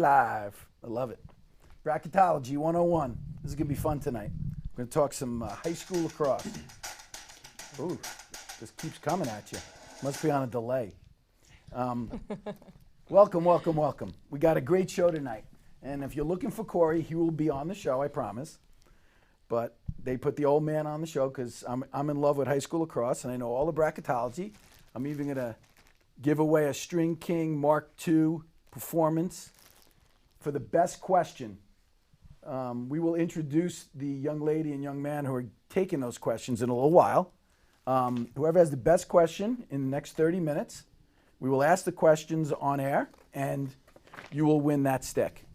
live. I love it. Bracketology 101. This is going to be fun tonight. We're going to talk some high school lacrosse. Ooh, this keeps coming at you. Must be on a delay. Welcome, welcome, welcome. We got a great show tonight. And if you're looking for Corey, he will be on the show, I promise. But they put the old man on the show because I'm in love with high school lacrosse, and I know all the bracketology. I'm even going to give away a String King Mark II performance for the best question. We will introduce the young lady and young man who are taking those questions in a little while. Whoever has the best question in the next 30 minutes, we will ask the questions on air, and you will win that stick.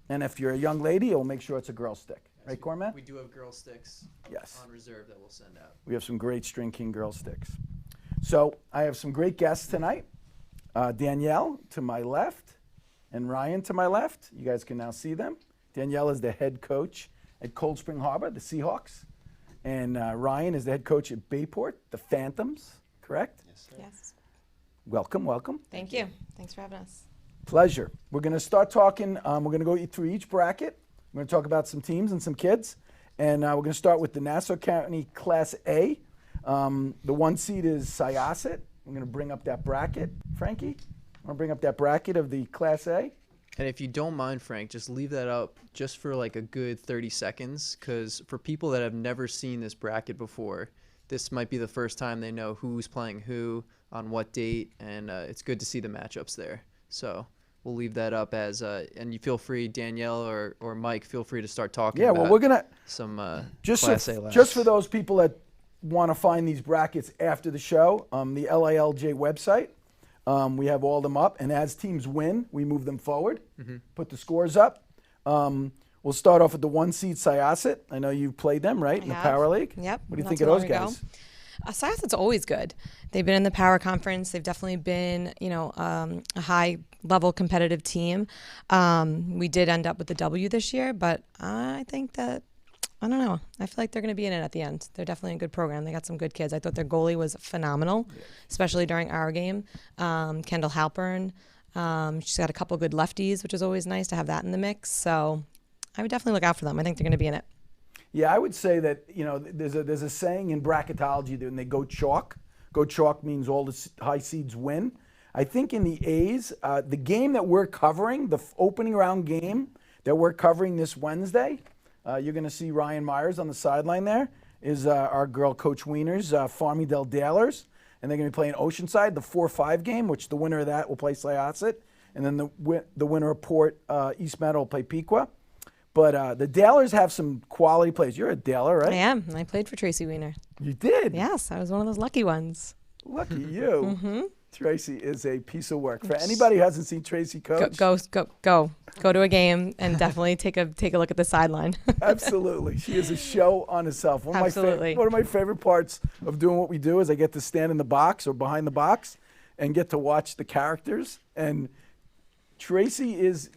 And if you're a young lady, we'll make sure it's a girl stick. Yes, right, Cormac? We do have girl sticks on reserve that we'll send out. We have some great String King girl sticks. So I have some great guests tonight. Danielle to my left and Ryan to my left. You guys can now see them. Danielle is the head coach at Cold Spring Harbor, the Seahawks. And Ryan is the head coach at Bayport, the Phantoms, correct? Yes, sir. Yes. Welcome, welcome. Thank you. Thanks for having us. Pleasure. We're going to start talking. We're going to go through each bracket. We're going to talk about some teams and some kids. And we're going to start with the Nassau County Class A. The one seed is Syosset. I'm going to bring up that bracket. Frankie, I'm going to bring up that bracket of the Class A. And if you don't mind, Frank, just leave that up just for like a good 30 seconds, because for people that have never seen this bracket before, this might be the first time they know who's playing who on what date, and it's good to see the matchups there. So we'll leave that up as, and you feel free, Danielle or Mike, feel free to start talking about we're gonna some Class A last. Just for those people that want to find these brackets after the show, the LILJ website, we have all them up, and as teams win, we move them forward, put the scores up. We'll start off with the one seed Syosset. I know you've played them, right, in the Power League? Yep. What do you think of those guys? Syosset's always good. They've been in the Power Conference. They've definitely been, a high-level competitive team. We did end up with the W this year, but I think that, I don't know. I feel like they're going to be in it at the end. They're definitely a good program. They got some good kids. I thought their goalie was phenomenal, especially during our game. Kendall Halpern. She's got a couple good lefties, which is always nice to have that in the mix. So I would definitely look out for them. I think they're going to be in it. Yeah, I would say that, there's a saying in bracketology that when they go chalk means all the high seeds win. I think in the A's, the game that we're covering, the opening round game that we're covering this Wednesday, you're going to see Ryan Myers on the sideline there, is our girl Coach Wiener's Farmingdale Dalers, and they're going to be playing Oceanside, the 4-5 game, which the winner of that will play Syosset, and then the winner of Port East Meadow will play Pequot. But the Dalers have some quality players. You're a Daler, right? I am. I played for Tracy Wiener. You did? Yes, I was one of those lucky ones. Lucky you. Tracy is a piece of work. For anybody who hasn't seen Tracy coach, go to a game and definitely take a look at the sideline. Absolutely, she is a show on herself. One of my favorite parts of doing what we do is I get to stand in the box or behind the box and get to watch the characters. And Tracy is,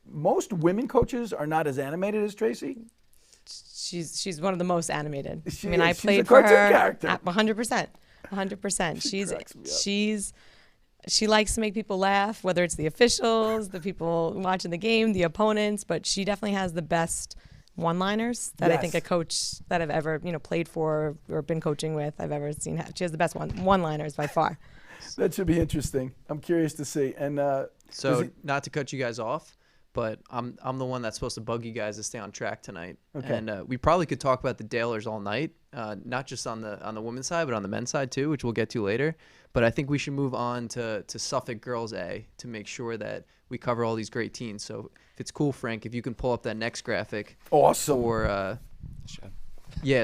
most women coaches are not as animated as Tracy. She's one of the most animated. I played for her character. 100%. 100%. She likes to make people laugh, whether it's the officials, the people watching the game, the opponents, but she definitely has the best one-liners that I think a coach that I've ever, played for or been coaching with, I've ever seen. She has the best one-liners by far. That should be interesting. I'm curious to see. And so not to cut you guys off, but I'm the one that's supposed to bug you guys to stay on track tonight. Okay. And we probably could talk about the Dalers all night, not just on the women's side, but on the men's side too, which we'll get to later. But I think we should move on to Suffolk Girls A to make sure that we cover all these great teams. So if it's cool, Frank, if you can pull up that next graphic. Awesome.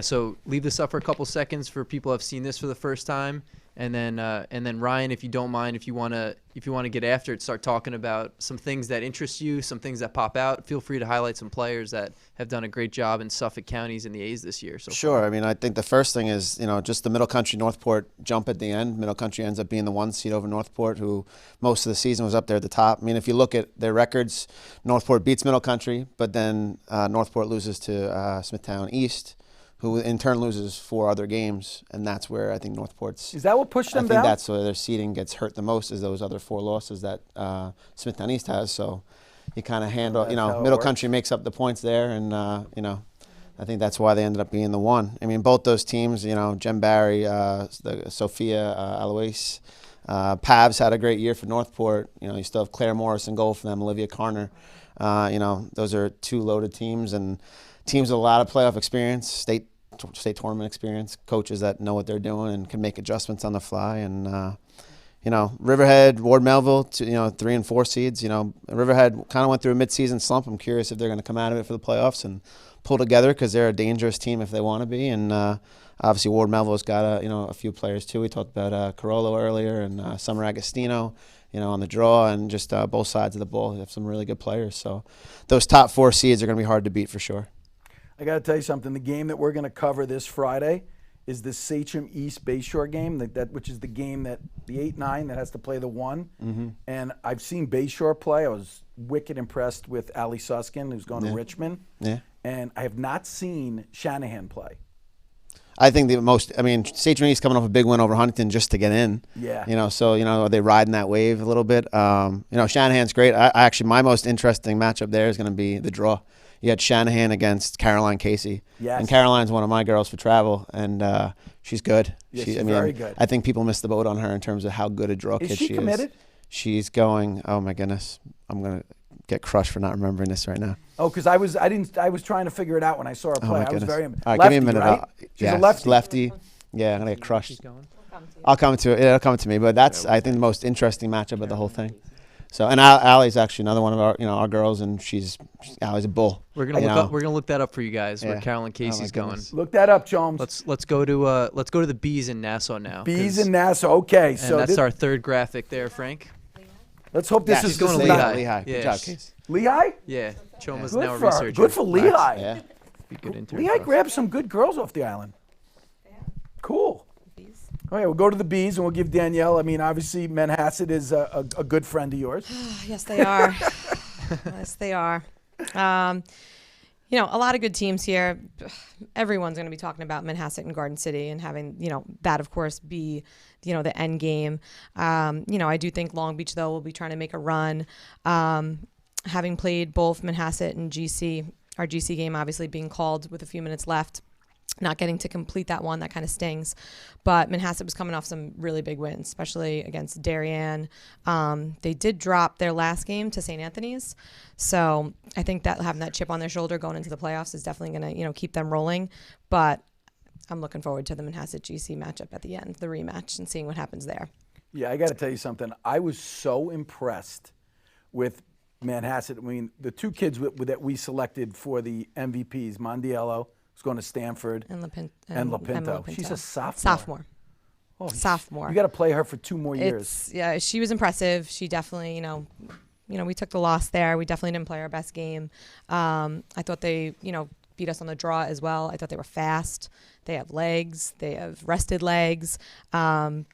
So leave this up for a couple seconds for people who have seen this for the first time. And then Ryan, if you don't mind, if you want to get after it, start talking about some things that interest you, some things that pop out. Feel free to highlight some players that have done a great job in Suffolk counties and the A's this year. Sure. I think the first thing is, just the Middle Country Northport jump at the end. Middle Country ends up being the one seed over Northport, who most of the season was up there at the top. If you look at their records, Northport beats Middle Country, but then Northport loses to Smithtown East, who in turn loses 4 other games, and that's where I think Northport's. Is that what pushed them down? I think that's where their seeding gets hurt the most, is those other 4 losses that Smithtown East has. So, you kind of handle, That's how it Middle works. Country makes up the points there, and I think that's why they ended up being the one. I mean, both those teams, Jem Barry, the Sophia Alois, Pavs had a great year for Northport. You still have Claire Morris in goal for them, Olivia Carner. Those are two loaded teams and teams with a lot of playoff experience, state tournament experience, coaches that know what they're doing and can make adjustments on the fly. And Riverhead, Ward Melville, 3 and 4 seeds. Riverhead kind of went through a midseason slump. I'm curious if they're going to come out of it for the playoffs and pull together because they're a dangerous team if they want to be. And obviously Ward Melville's got a few players too. We talked about Carollo earlier and Summer Agostino, on the draw, and just both sides of the ball. They have some really good players. So those top 4 seeds are going to be hard to beat for sure. I got to tell you something. The game that we're going to cover this Friday is the Sachem East Bayshore game, which is the game that the 8-9 that has to play the 1. Mm-hmm. And I've seen Bayshore play. I was wicked impressed with Ali Suskin, who's going to Richmond. Yeah. And I have not seen Shanahan play. I think Sachem East coming off a big win over Huntington just to get in. Yeah. So are they riding that wave a little bit? Shanahan's great. I actually, my most interesting matchup there is going to be the draw. You had Shanahan against Caroline Casey. Yes. And Caroline's one of my girls for travel, and she's good. Yes, she's very good. I think people missed the boat on her in terms of how good a draw kid she is. Is she committed? She's going, oh my goodness, I'm going to get crushed for not remembering this right now. Oh, because I was trying to figure it out when I saw her play. Oh my I was goodness. very All right, lefty, give me a minute. right? She's a lefty. Lefty. Yeah, I'm going to get crushed. I'll come to it. It'll come to me. But that's, I think, the most interesting matchup of the whole thing. So, and Allie's actually another one of our girls, and Allie's a bull. We're gonna look that up for you guys. Where Carolyn Casey's going. Look that up, Jones. Let's go to the Bees in Nassau now. Bees in Nassau. Okay, and so that's our third graphic there, Frank. Let's hope this is going to Lehigh. Lehigh. Yeah. Good job, Case. Lehigh? Yeah, Choma's Good now for her. researching. Good for Lehigh. Yeah. Be good intern Lehigh for us. grabbed some good girls off the island. Cool. All right, we'll go to the Bees and we'll give Danielle. Obviously, Manhasset is a good friend of yours. Yes, they are. Yes, they are. A lot of good teams here. Everyone's going to be talking about Manhasset and Garden City and having, that, of course, be, the end game. I do think Long Beach, though, will be trying to make a run. Having played both Manhasset and GC, our GC game obviously being called with a few minutes left, not getting to complete that one, that kind of stings. But Manhasset was coming off some really big wins, especially against Darien. They did drop their last game to St. Anthony's. So I think that having that chip on their shoulder going into the playoffs is definitely going to, keep them rolling. But I'm looking forward to the Manhasset GC matchup at the end, the rematch, and seeing what happens there. Yeah, I got to tell you something. I was so impressed with Manhasset. The two kids that we selected for the MVPs, Mondiello, who's going to Stanford, and LaPinto. She's a sophomore. Sophomore. You got to play her for 2 more years. Yeah, she was impressive. She definitely, we took the loss there. We definitely didn't play our best game. I thought they, beat us on the draw as well. I thought they were fast. They have legs. They have rested legs. Their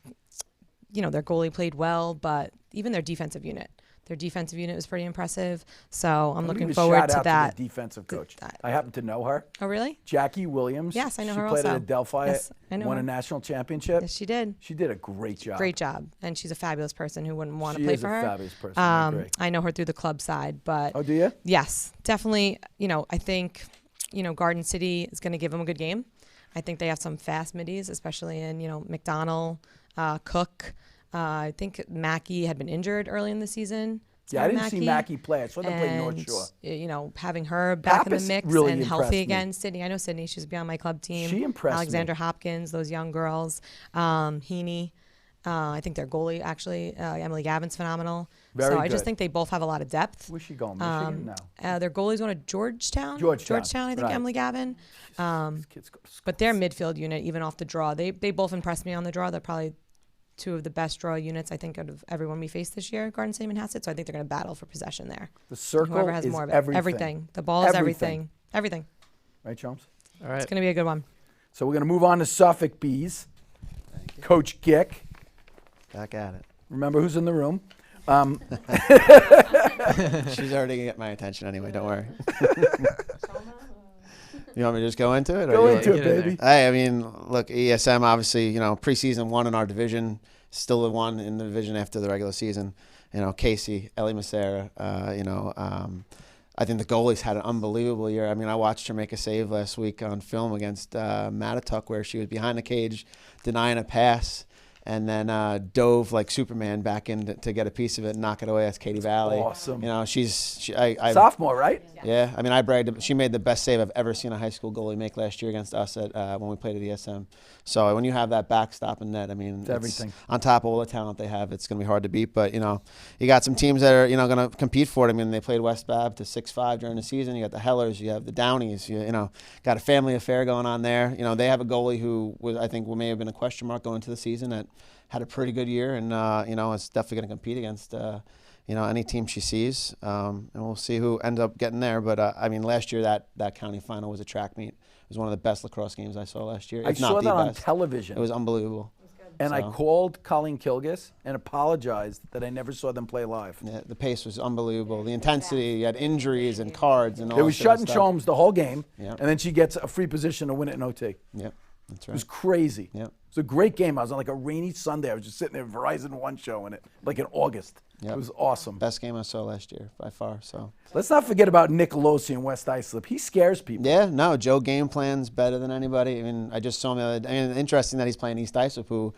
goalie played well, but even their defensive unit was pretty impressive. So I'm looking forward to that. To the defensive coach. I happen to know her. Oh, really? Jackie Williams. Yes, I know her also. She played also. at Adelphi. Yes, I know won her. a national championship. Yes, she did. She did a great job. Great job. And she's a fabulous person. Who wouldn't want to play for her? She is a fabulous person. I agree. I know her through the club side. But oh, do you? Yes, definitely. I think, Garden City is going to give them a good game. I think they have some fast middies, especially in, McDonald, Cook. I think Mackey had been injured early in the season. Yeah, I didn't see Mackey play. I saw them play North Shore. Having her back in the mix really and healthy me. again. Sydney, I know Sydney. She's been on my club team. She impressed Alexandra me. Hopkins, those young girls. Heaney. I think their goalie, actually, Emily Gavin's phenomenal. Very I good. just think they both have a lot of depth. Where's she going? Michigan? No. Their goalie's going to Georgetown, I think, right. Emily Gavin. These kids go to school. But their midfield unit, even off the draw, they both impressed me on the draw. They're probably 2 of the best draw units, I think, out of everyone we faced this year, Garden City and Manhasset. So I think they're going to battle for possession there. The circle Whoever has is more of it. everything. The ball is everything. Everything. Right, Chums? All right. It's going to be a good one. So we're going to move on to Suffolk Bees. Coach Gick. Back at it. Remember who's in the room. She's already going to get my attention anyway, don't worry. You want me to just go into it? Go into it, baby. Hey, look, ESM obviously, preseason won in our division, still the one in the division after the regular season. Casey, Ellie Massera, I think the goalies had an unbelievable year. I mean, I watched her make a save last week on film against Mattatuck where she was behind the cage denying a pass and then dove like Superman back in to get a piece of it and knock it away. That's Katie Valley. Awesome. I Sophomore, right? Yeah. I mean, I bragged. She made the best save I've ever seen a high school goalie make last year against us when we played at ESM. So when you have that backstop and net, I mean, it's everything. On top of all the talent they have, it's going to be hard to beat. But, you got some teams that are, going to compete for it. I mean, they played West Bab to 6-5 during the season. You got the Hellers. You have the Downies. You got a family affair going on there. They have a goalie who I think may have been a question mark going into the season that had a pretty good year, and it's definitely going to compete against any team she sees, and we'll see who ends up getting there. But I mean, last year that county final was a track meet. It was one of the best lacrosse games I saw last year. I saw that on television. It was unbelievable. And I called Colleen Kilgus and apologized that I never saw them play live. Yeah, the pace was unbelievable. The intensity, you had injuries and cards and all. It was shut and Chomes the whole game, Yep. and then she gets a free position to win it in OT. Yep, that's right. It was crazy. Yep. It was a great game. I was on like a rainy Sunday. I was just sitting there, Verizon 1 showing it, like in August. Yep. It was awesome. Best game I saw last year by far. So let's not forget about Nick Losey and West Islip. He scares people. Yeah, no, Joe game plans better than anybody. I mean, I just saw him the other day. I mean, interesting that he's playing East Islip, who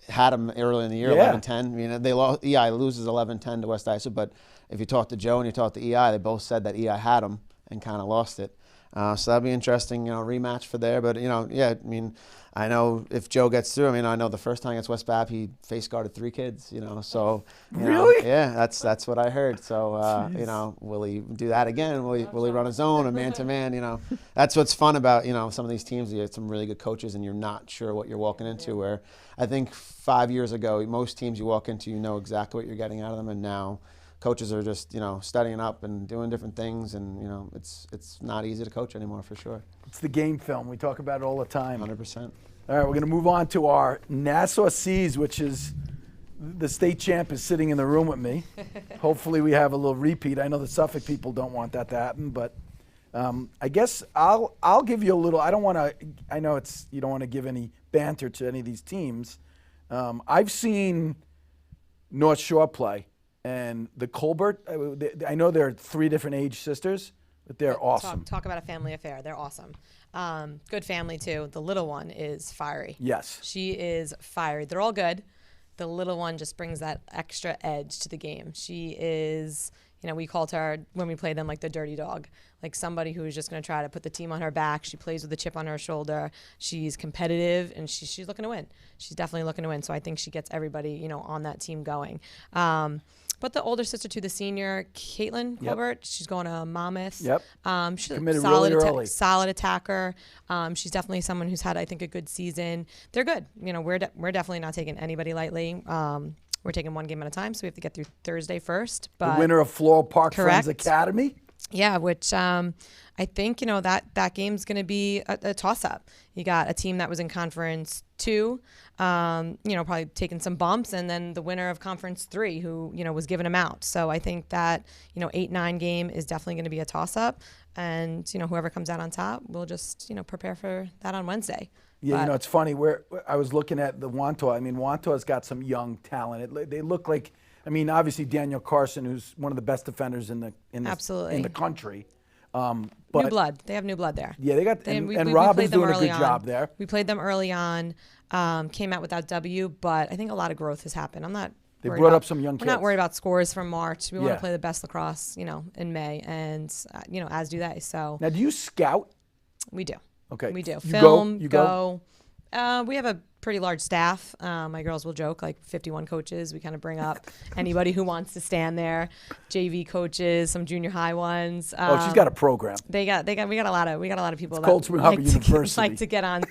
had him early in the year, Yeah. 11-10. I mean, they lost. EI loses 11-10 to West Islip, but if you talk to Joe and you talk to EI, they both said that EI had him and kind of lost it. So that'd be interesting, rematch for there. But I mean, I know if Joe gets through. I mean, I know the first time against West Bab, he face guarded 3 kids. So Really? yeah, that's what I heard. So will he do that again? Will he run his own, a man-to-man? That's what's fun about some of these teams. You have some really good coaches, and you're not sure what you're walking into. Where I think 5 years ago, most teams you walk into, you know exactly what you're getting out of them, and now coaches are just studying up and doing different things, and it's not easy to coach anymore for sure. It's the game film. We talk about it all the time. 100%. All right, we're going to move on to our Nassau Seas, which is the state champ is sitting in the room with me. Hopefully we have a little repeat. I know the Suffolk people don't want that to happen, but I guess I'll give you a little. I know you don't want to give any banter to any of these teams. I've seen North Shore play. And the Colbert, I know they're 3 different age sisters, but they're awesome. Talk about a family affair. They're awesome. Good family, too. The little one is fiery. Yes. She is fiery. They're all good. The little one just brings that extra edge to the game. She is, we called her, when we played them, like the dirty dog. Like somebody who's just going to try to put the team on her back. She plays with a chip on her shoulder. She's competitive, and she's looking to win. She's definitely looking to win. So I think she gets everybody, on that team going. But the older sister to the senior, Caitlin Colbert, she's going to Monmouth. Yep. She's committed a solid, really early. Solid attacker. She's definitely someone who's had, I think, a good season. They're good. We're definitely not taking anybody lightly. We're taking one game at a time, so we have to get through Thursday first. But the winner of Floral Park correct. Friends Academy. Yeah, which I think, that game's going to be a toss-up. You got a team that was in Conference 2, probably taking some bumps, and then the winner of Conference 3 who, was giving them out. So I think that, 8-9 game is definitely going to be a toss-up. And, whoever comes out on top, we'll just, prepare for that on Wednesday. Yeah, it's funny. I was looking at the Wantaw. I mean, Wantaw's got some young talent. They look like, obviously Daniel Carson, who's one of the best defenders in the country. But new blood. They have new blood there. Yeah, they got and Robin's doing a good job there. We played them early on. Came out without W, but I think a lot of growth has happened. They brought up some young kids. We're not worried about scores from March. We want Yeah. to play the best lacrosse, in May, and as do they. So Now, do you scout? we do. Okay. We do. You Film, You go. We have a pretty large staff. My girls will joke, like 51 coaches. We kind of bring up anybody who wants to stand there. JV coaches, some junior high ones. She's got a program. We got a lot of people It's Cold Spring Harbor University. like to get on.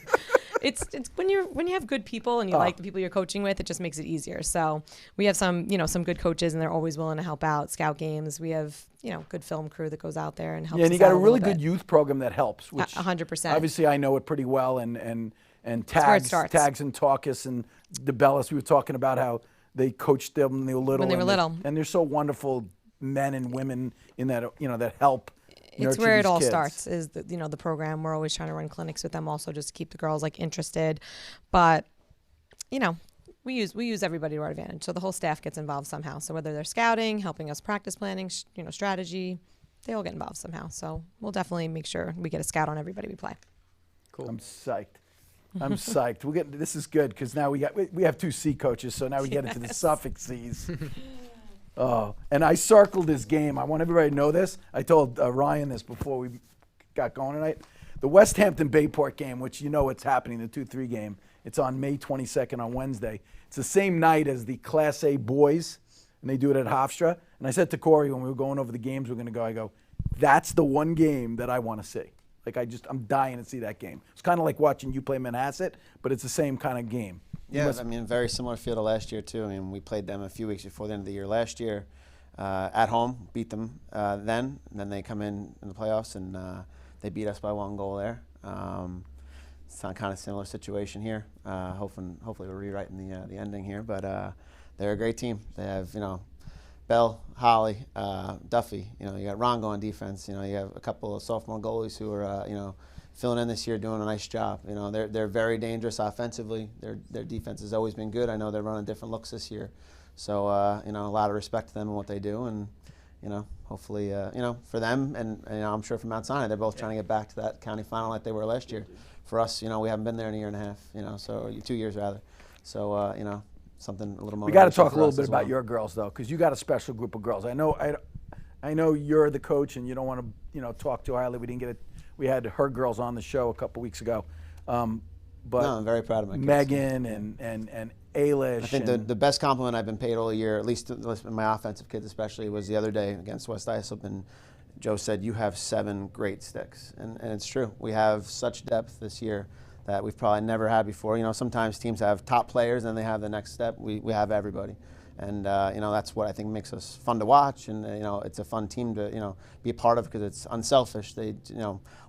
It's when you have good people and you like the people you're coaching with, it just makes it easier. So we have some good coaches, and they're always willing to help out. Scout games. We have good film crew that goes out there and helps. Yeah, and you us got out a really little good bit. youth program that helps. Which 100%. Obviously, I know it pretty well, and where it Tags starts. and Taucus and DeBellis. We were talking about how they coached them when they were little. And they're so wonderful men and women in that that help. It's where it all kids. starts is the program. We're always trying to run clinics with them also just to keep the girls interested. But, we use everybody to our advantage. So the whole staff gets involved somehow. So whether they're scouting, helping us practice planning, strategy, they all get involved somehow. So we'll definitely make sure we get a scout on everybody we play. Cool. I'm psyched. I'm psyched. This is good because now we have 2 C coaches, so now we get into the Suffolk C's. Oh, and I circled this game. I want everybody to know this. I told Ryan this before we got going tonight. The West Hampton Bayport game, which it's happening, the 2-3 game. It's on May 22nd on Wednesday. It's the same night as the Class A boys, and they do it at Hofstra. And I said to Corey when we were going over the games we're going to go, I go, that's the one game that I want to see. Like I'm dying to see that game. It's kind of like watching you play Manhasset, but it's the same kind of game. Yeah, very similar feel to last year too. We played them a few weeks before the end of the year last year at home, beat them then, and then they come in the playoffs and they beat us by 1 goal there. It's kind of similar situation here. Hopefully we're rewriting the ending here, but they're a great team. They have Bell, Holly, Duffy. You got Rongo on defense. You have a couple of sophomore goalies who are filling in this year, doing a nice job. They're very dangerous offensively. Their defense has always been good. I know they're running different looks this year, so a lot of respect to them and what they do, and hopefully for them and I'm sure for Mount Sinai, they're both trying to get back to that county final like they were last year. For us, we haven't been there in a year and a half. So 2 years rather. So something a little more. We got to talk a little bit about your girls though, because you got a special group of girls. I know you're the coach and you don't want to talk too highly. We had her girls on the show a couple weeks ago, but no, I'm very proud of my kids. Megan and Ailish. I think the best compliment I've been paid all year, at least my offensive kids especially, was the other day against West Islip, and Joe said, you have 7 great sticks. And it's true. We have such depth this year that we've probably never had before. Sometimes teams have top players and they have the next step. We have everybody. And, that's what I think makes us fun to watch. And, it's a fun team to, be a part of because it's unselfish. They,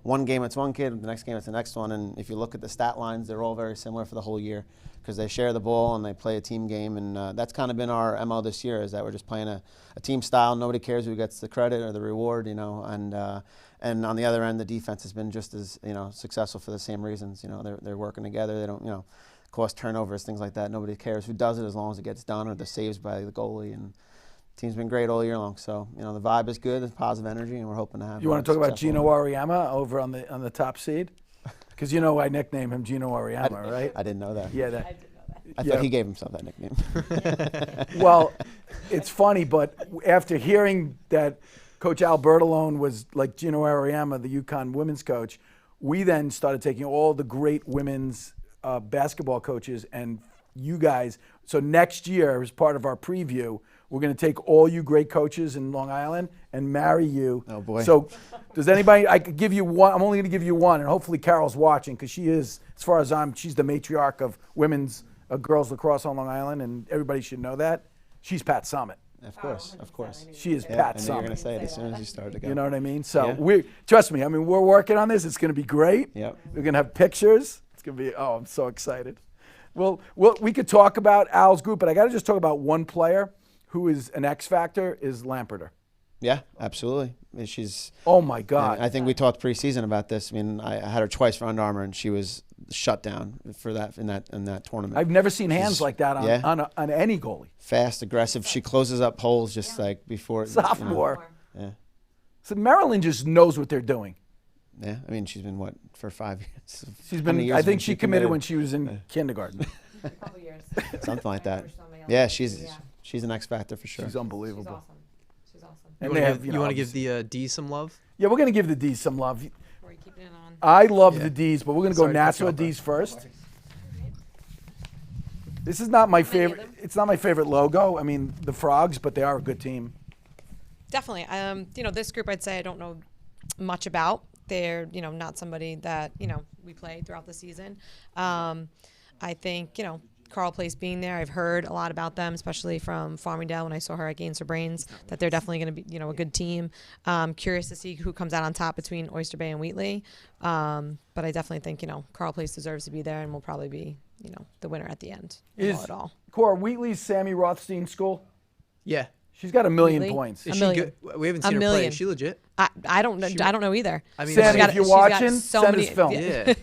one game it's one kid, the next game it's the next one. And if you look at the stat lines, they're all very similar for the whole year because they share the ball and they play a team game. And that's kind of been our MO this year, is that we're just playing a team style. Nobody cares who gets the credit or the reward, and on the other end, the defense has been just as, successful for the same reasons. They're working together. They don't, cause turnovers, things like that. Nobody cares who does it as long as it gets done or the saves by the goalie. And the team's been great all year long. So, the vibe is good. There's positive energy, and we're hoping to have. You want to talk about Gino Auriemma over on the top seed? Because I nicknamed him Gino Auriemma, right? I didn't know that. Yeah, I didn't know that. I thought he gave himself that nickname. Well, it's funny, but after hearing that Coach Al Bertolone was like Gino Auriemma, the UConn women's coach, we then started taking all the great women's basketball coaches and you guys. So next year, as part of our preview, we're going to take all you great coaches in Long Island and marry you. Oh, boy. So does anybody, I could give you one. I'm only going to give you one, and hopefully Carol's watching because she is, as far as she's the matriarch of women's girls lacrosse on Long Island, and everybody should know that. She's Pat Summit. Of course, of course. She is Pat Summit. Summit. You're going to say it as soon as you start to go. You know what I mean? So Yeah. trust me, we're working on this. It's going to be great. Yep. We're going to have pictures. It's going to be, I'm so excited. Well, we could talk about Al's group, but I got to just talk about one player who is an X factor, is Lamperter. Yeah, absolutely. She's. Oh my God! I think we talked preseason about this. I had her twice for Under Armour, and she was shut down for that in that tournament. I've never seen hands like that on any goalie. Fast, aggressive. She closes up holes just like before. Sophomore. Yeah. So Maryland just knows what they're doing. Yeah, she's been what for 5 years. She's been. I think she committed when she was in kindergarten. A couple years. Something like that. Yeah, she's an X factor for sure. She's unbelievable. She's awesome. And you want to give the D some love? Yeah, we're gonna give the D's some love. We're keeping it on. I love the D's, but we're gonna go Sorry to cut you Nassau off, D's first. This is not my favorite. It's not my favorite logo. The Frogs, but they are a good team. Definitely. This group I'd say I don't know much about. They're, not somebody that, we play throughout the season. I think, Carl Place being there, I've heard a lot about them, especially from Farmingdale when I saw her at Gains for Brains, that they're definitely going to be, a good team. Curious to see who comes out on top between Oyster Bay and Wheatley. But I definitely think, Carl Place deserves to be there and will probably be, the winner at the end. Is it all. Cora Wheatley's Sammy Rothstein school? Yeah. She's got 1 million Wheatley? points. Is A she million. good? We haven't seen her play. Is she legit? I don't know. I don't know either. Sammy, Sammy, if you're she's got watching, so send many- us film. Yeah.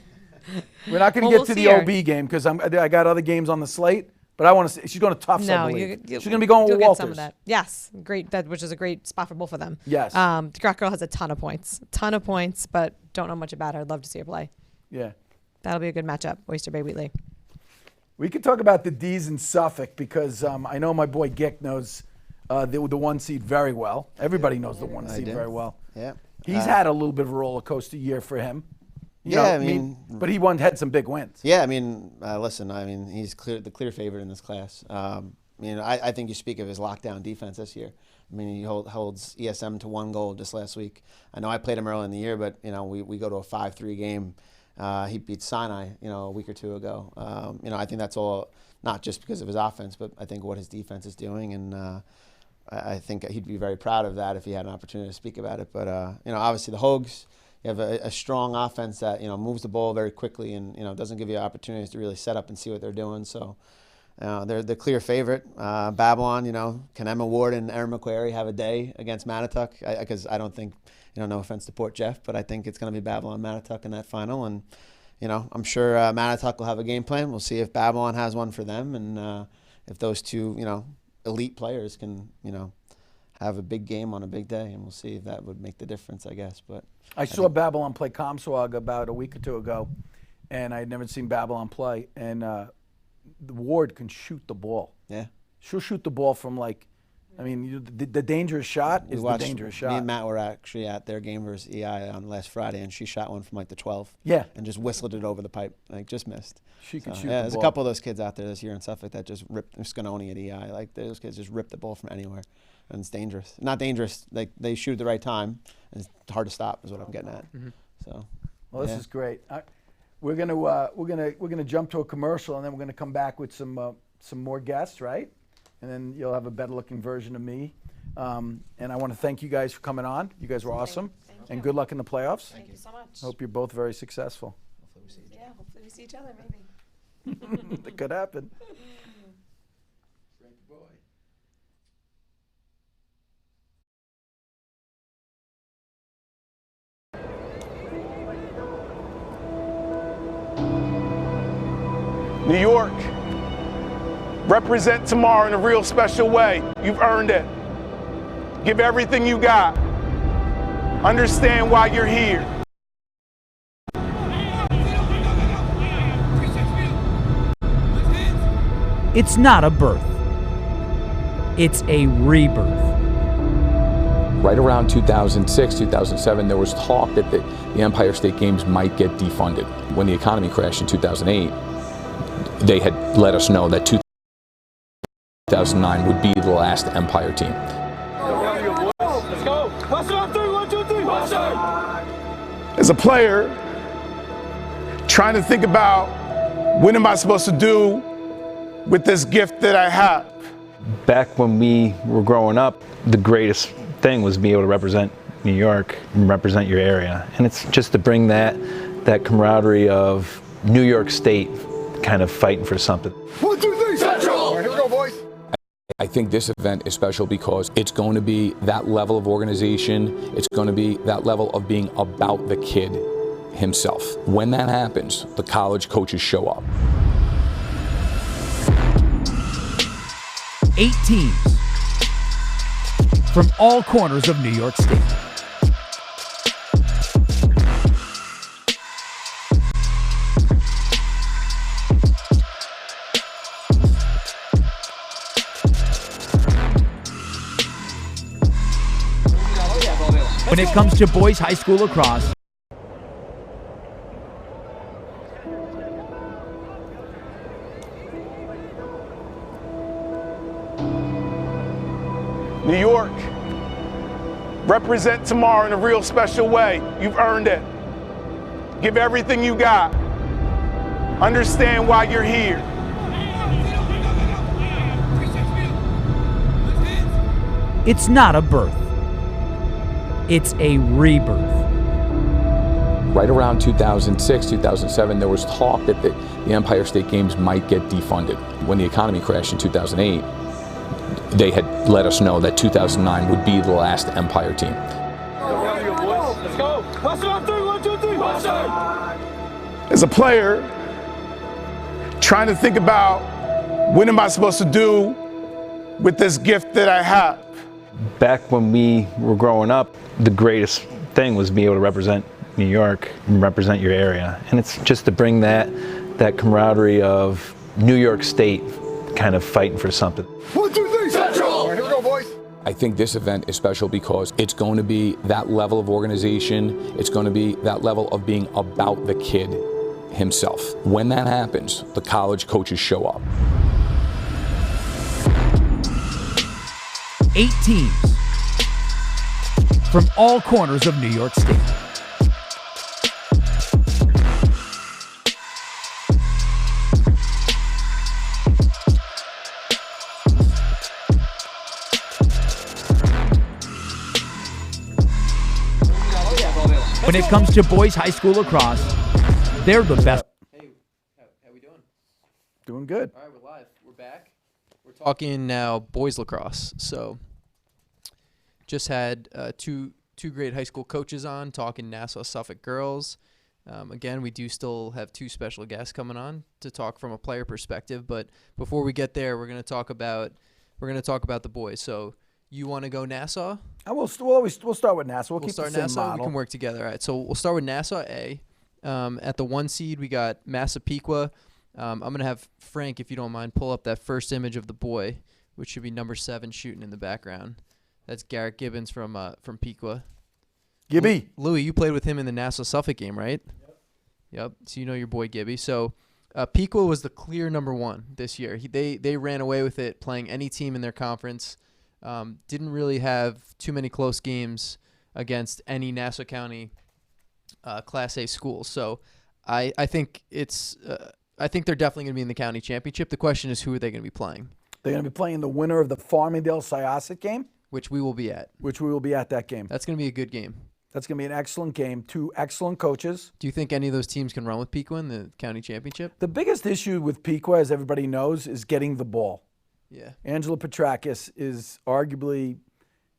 We're not going to Well, get to we'll the see her. OB game because I got other games on the slate. But I want to see. She's going to Tufts, I believe. She's going to be going with You'll get Walters. some of that. Yes, great. Which is a great spot for both of them. Yes. The Crack Girl has a ton of points, but don't know much about her. I'd love to see her play. Yeah. That'll be a good matchup. Oyster Bay Wheatley. We could talk about the D's in Suffolk because I know my boy Gick knows the 1 seed very well. Everybody knows the 1 seed very well. Yeah. He's had a little bit of a roller coaster year for him. You Yeah, know, I mean, but he had some big wins. Yeah, I mean, listen, I mean, he's the clear favorite in this class. I think you speak of his lockdown defense this year. I mean, he holds ESM to 1 goal just last week. I know I played him early in the year, but we go to a 5-3 game. He beat Sinai, a week or 2 ago. I think that's all not just because of his offense, but I think what his defense is doing, and I think he'd be very proud of that if he had an opportunity to speak about it. But obviously the Hogs. You have a strong offense that moves the ball very quickly and doesn't give you opportunities to really set up and see what they're doing. So they're the clear favorite. Babylon, can Emma Ward and Erin McQuarrie have a day against Manitouk? Because I don't think, no offense to Port Jeff, but I think it's going to be Babylon Manitouk in that final. And I'm sure Manitouk will have a game plan. We'll see if Babylon has one for them, and if those two elite players can have a big game on a big day, and we'll see if that would make the difference, I guess. But I saw Babylon play Comswag about a week or 2 ago, and I had never seen Babylon play. And the Ward can shoot the ball. Yeah, she'll shoot the ball from the dangerous shot is the dangerous shot. Me and Matt were actually at their game versus EI on last Friday, and she shot one from the 12. Yeah, and just whistled it over the pipe, just missed. She can shoot. Yeah, there's a couple of those kids out there this year in Suffolk that just ripped. Scanoni at EI, those kids just rip the ball from anywhere. And it's dangerous. Not dangerous. They shoot at the right time. And it's hard to stop. Is what I'm getting at. Mm-hmm. So, well, this is great. We're gonna jump to a commercial, and then we're gonna come back with some more guests, right? And then you'll have a better looking version of me. And I want to thank you guys for coming on. You guys were awesome. And good luck in the playoffs. Thank you so much. Hope you're both very successful. Hopefully we see each other, maybe. That could happen. New York, represent tomorrow in a real special way. You've earned it. Give everything you got. Understand why you're here. It's not a birth. It's a rebirth. Right around 2006, 2007, there was talk that the Empire State Games might get defunded. When the economy crashed in 2008, they had let us know that 2009 would be the last Empire team. Let's go. What's up? 3, 1, 2, 3. As a player, trying to think about what am I supposed to do with this gift that I have. Back when we were growing up, the greatest thing was being able to represent New York and represent your area. And it's just to bring that camaraderie of New York State kind of fighting for something. 1, 2, 3, Central! All right, here we go, boys. I think this event is special because it's going to be that level of organization. It's going to be that level of being about the kid himself. When that happens, the college coaches show up. 8 teams from all corners of New York State. When it comes to boys high school lacrosse, New York, represent tomorrow in a real special way. You've earned it. Give everything you got. Understand why you're here. it's not a birth. It's a rebirth. Right around 2006, 2007, there was talk that the Empire State Games might get defunded. When the economy crashed in 2008, they had let us know that 2009 would be the last Empire team. Let's go. What's up? 3, 1, 2, 3. As a player, trying to think about what am I supposed to do with this gift that I have? Back when we were growing up, the greatest thing was being able to represent New York and represent your area. And it's just to bring that camaraderie of New York State kind of fighting for something. 1, 2, 3, Central! All right, here we go, boys. I think this event is special because it's going to be that level of organization. It's going to be that level of being about the kid himself. When that happens, the college coaches show up. 8 teams from all corners of New York State. When it comes to boys high school lacrosse, they're the best. Hey, how we doing? Doing good. All right, we're live. We're back. We're talking now boys lacrosse. So just had two great high school coaches on talking Nassau Suffolk girls. Again, we do still have 2 special guests coming on to talk from a player perspective. But before we get there, we're going to talk about the boys. So you want to go Nassau? We'll start with Nassau. We'll keep start the same Nassau. model. We can work together. All right. So we'll start with Nassau A. At the 1 seed, we got Massapequa. I'm gonna have Frank, if you don't mind, pull up that first image of the boy, which should be number 7 shooting in the background. That's Garrett Gibbons from Pequa. Gibby. Louis, you played with him in the Nassau Suffolk game, right? Yep. So you know your boy Gibby. So Pequa was the clear number 1 this year. They ran away with it, playing any team in their conference. Didn't really have too many close games against any Nassau County Class A schools. So I think I think they're definitely going to be in the county championship. The question is, who are they going to be playing? They're going to be playing the winner of the Farmingdale-Syosset game. Which we will be at. Which we will be at that game. That's going to be a good game. That's going to be an excellent game. 2 excellent coaches. Do you think any of those teams can run with Pequa in the county championship? The biggest issue with Pequa, as everybody knows, is getting the ball. Yeah. Angela Petrakis is arguably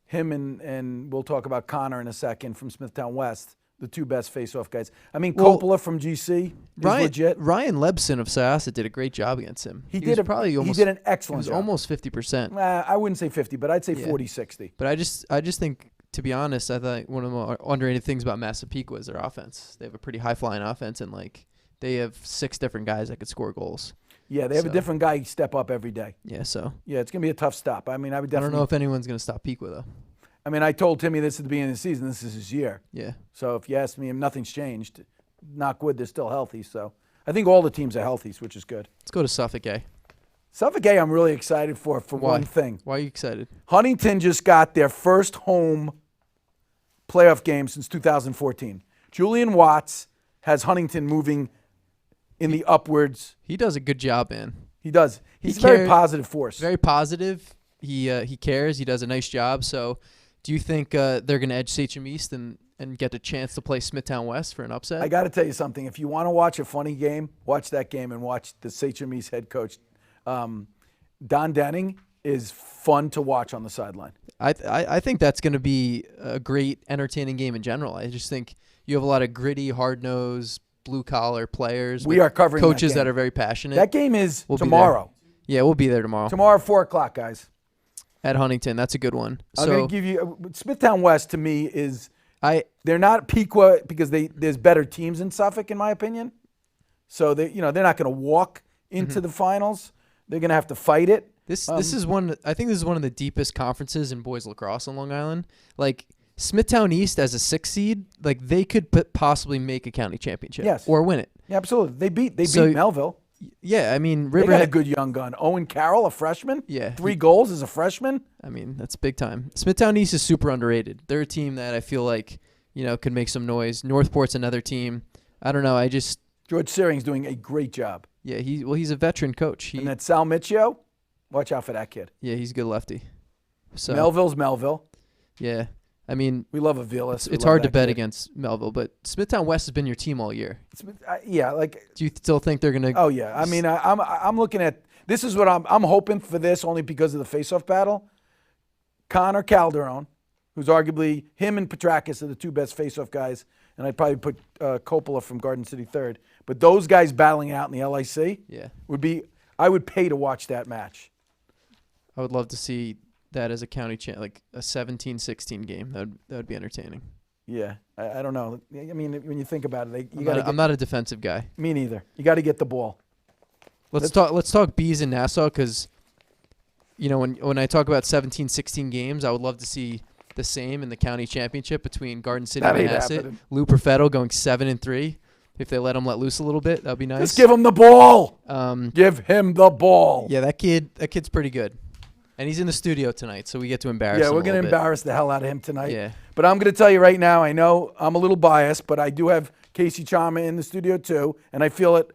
him and we'll talk about Connor in a second from Smithtown West, the 2 best face-off guys. I mean, Coppola from GC is legit. Ryan Lebson of Syosset did a great job against him. He did an excellent job. Almost 50%. I wouldn't say 50, but I'd say 40-60. But I just think, to be honest, I thought one of the more underrated things about Massapequa is their offense. They have a pretty high-flying offense, and they have 6 different guys that could score goals. Yeah, they have a different guy step up every day. Yeah, so. Yeah, it's going to be a tough stop. I mean, I would definitely. I don't know if anyone's going to stop Pequa, though. I mean, I told Timmy this at the beginning of the season. This is his year. Yeah. So if you ask me, nothing's changed. Knock wood, they're still healthy. So I think all the teams are healthy, which is good. Let's go to Suffolk A. Suffolk A, I'm really excited for one thing. Why are you excited? Huntington just got their first home playoff game since 2014. Julian Watts has Huntington moving in the upwards. He does a good job, man. He does. He's a very positive force. Very positive. He cares. He does a nice job. So do you think they're going to edge Sachem East and get a chance to play Smithtown West for an upset? I got to tell you something. If you want to watch a funny game, watch that game and watch the Sachem East head coach. Don Denning is fun to watch on the sideline. I think that's going to be a great, entertaining game in general. I just think you have a lot of gritty, hard-nosed, blue-collar players. We are covering coaches that are very passionate. That game is tomorrow. Yeah, we'll be there tomorrow. Tomorrow, 4 o'clock, guys. At Huntington, that's a good one. I'm going to give you Smithtown West. To me, they're not Pequa because there's better teams in Suffolk, in my opinion. So they're not going to walk into the finals. They're going to have to fight it. This is one. I think this is one of the deepest conferences in boys lacrosse on Long Island. Like Smithtown East as a 6 seed, like they could possibly make a county championship, or win it. Yeah, absolutely. They beat Melville. Yeah, I mean, they got a good young gun. Owen Carroll, a freshman. Yeah, 3 goals as a freshman. I mean, that's big time. Smithtown East is super underrated. They're a team that I feel like could make some noise. Northport's another team. I don't know. George Searing's doing a great job. Yeah, he's a veteran coach. And that Sal Miccio, watch out for that kid. Yeah, he's a good lefty. So Melville's Melville. Yeah. I mean, we love Aviles. It's hard to bet against Melville, but Smithtown West has been your team all year. Do you still think they're gonna? Oh yeah. I mean, I'm looking at this is what I'm hoping for this only because of the face-off battle. Connor Calderon, who's arguably him and Petrakis are the 2 best face-off guys, and I'd probably put Coppola from Garden City third. But those guys battling out in the LIC would be. I would pay to watch that match. I would love to see that as a county like a 17-16 game. That would be entertaining. Yeah, I don't know. I mean, when you think about it, I'm not a defensive guy. Me neither. You got to get the ball. Let's talk bees in Nassau, because when I talk about 17-16 games, I would love to see the same in the county championship between Garden City and Manhasset. Lou Perfetto going 7-3. If they let him let loose a little bit, that'd be nice. Just give him the ball. Give him the ball. Yeah, that kid's pretty good. And he's in the studio tonight, so we get to embarrass him. Yeah, we're going to embarrass the hell out of him tonight. Yeah. But I'm going to tell you right now, I know I'm a little biased, but I do have Casey Chama in the studio too, and I feel it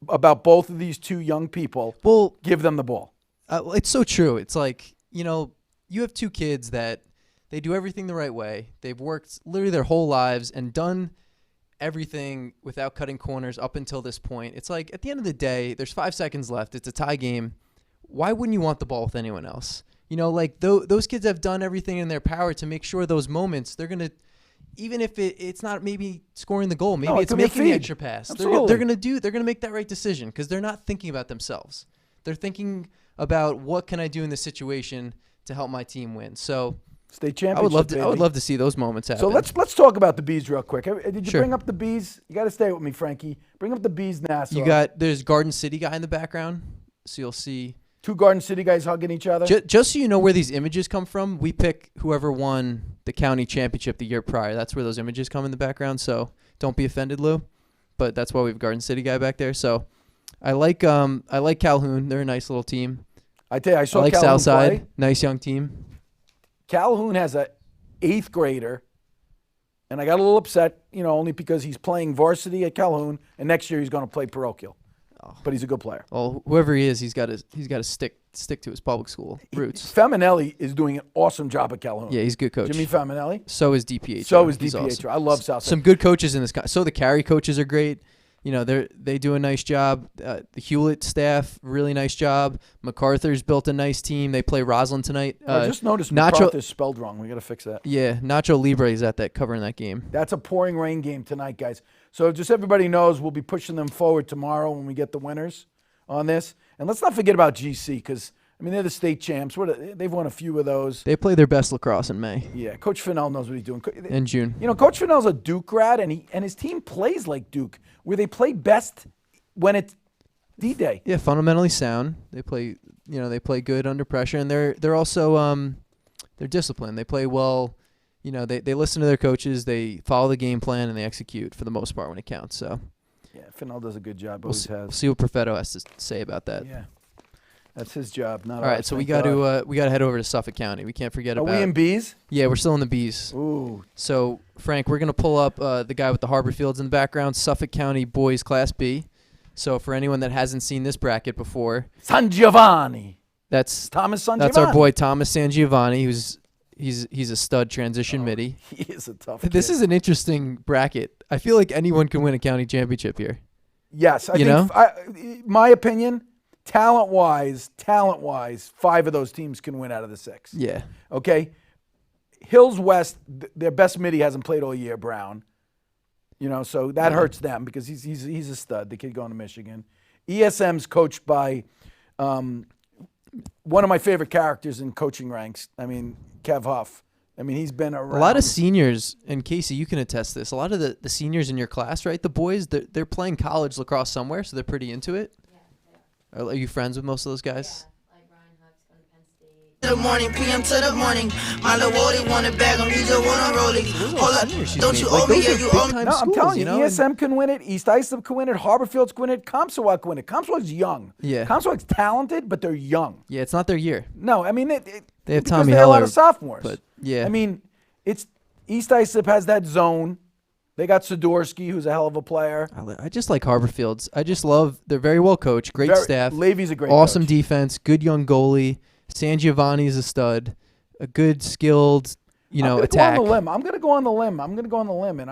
about both of these two young people. Well, give them the ball. It's so true. It's like, you have two kids that they do everything the right way. They've worked literally their whole lives and done everything without cutting corners up until this point. It's like, at the end of the day, there's 5 seconds left. It's a tie game. Why wouldn't you want the ball with anyone else? Those kids have done everything in their power to make sure those moments, they're going to, even if it's not maybe scoring the goal, maybe it's making the extra pass. They're going to make that right decision, because they're not thinking about themselves. They're thinking about, what can I do in this situation to help my team win? So state championship. I would love to see those moments happen. So let's talk about the bees real quick. Did you bring up the bees? You got to stay with me, Frankie. Bring up the bees, Nassau. There's Garden City guy in the background, so you'll see two Garden City guys hugging each other. Just so you know where these images come from, we pick whoever won the county championship the year prior. That's where those images come in the background. So don't be offended, Lou. But that's why we have Garden City guy back there. So I like Calhoun. They're a nice little team. I tell you, I saw like Calhoun Southside. play. Nice young team. Calhoun has a 8th grader, and I got a little upset, only because he's playing varsity at Calhoun, and next year he's going to play parochial. But he's a good player. Well, whoever he is, he's got to stick to his public school roots. Feminelli is doing an awesome job at Calhoun. Yeah, he's a good coach. Jimmy Feminelli. So is DPH. Awesome. I love Southside. Some good coaches in this. So the carry coaches are great. They do a nice job. The Hewlett staff, really nice job. MacArthur's built a nice team. They play Roslyn tonight. I just noticed MacArthur's spelled wrong. We got to fix that. Yeah, Nacho Libre is at that covering that game. That's a pouring rain game tonight, guys. So just everybody knows, we'll be pushing them forward tomorrow when we get the winners on this. And let's not forget about GC, because they're the state champs. They've won a few of those. They play their best lacrosse in May. Yeah, Coach Fennell knows what he's doing. In June. Coach Fennell's a Duke grad, and his team plays like Duke, where they play best when it's D-Day. Yeah, fundamentally sound. They play, they play good under pressure, and they're also they're disciplined. They play well. They listen to their coaches. They follow the game plan, and they execute for the most part when it counts. So. Yeah, Fennell does a good job. We'll see what Perfetto has to say about that. Yeah. That's his job, not ours. All right, so we got to head over to Suffolk County. We can't forget about. Are we in bees? Yeah, we're still in the bees. Ooh. So Frank, we're gonna pull up the guy with the Harbor Fields in the background, Suffolk County Boys Class B. So for anyone that hasn't seen this bracket before, San Giovanni. That's Thomas San Giovanni. That's our boy Thomas San Giovanni, he's a stud transition midi. He is a tough. This is an interesting bracket. I feel like anyone can win a county championship here. Yes, I think my opinion. Talent-wise, 5 of those teams can win out of the 6. Yeah. Okay? Hills West, their best midi hasn't played all year, Brown. So that hurts them, because he's a stud, the kid going to Michigan. ESM's coached by one of my favorite characters in coaching ranks. Kev Huff. He's been around. A lot of seniors, and Casey, you can attest this, a lot of the seniors in your class, right? The boys, they're playing college lacrosse somewhere, so they're pretty into it. Are you friends with most of those guys? Yeah, like Ryan Huck's going to Penn State. The morning, PM to the morning. My little Wody want it back. I'm just want to roll it. Hold up, don't you owe me? Yeah, you owe me. No, I'm telling you, ESM can win it. East Islip can win it. Harborfields can win it. Comstock can win it. Comstock's young. Yeah. Comstock's talented, but they're young. Yeah, it's not their year. No, they have because Tommy they have Heller. a lot of sophomores. But yeah. It's East Islip has that zone. They got Sidorsky, who's a hell of a player. I just like Harborfields. I just love, they're very well coached, great staff. Levy's a great awesome coach. Defense, good young goalie. San Giovanni's a stud, a good skilled, attack. I'm going to go on the limb. And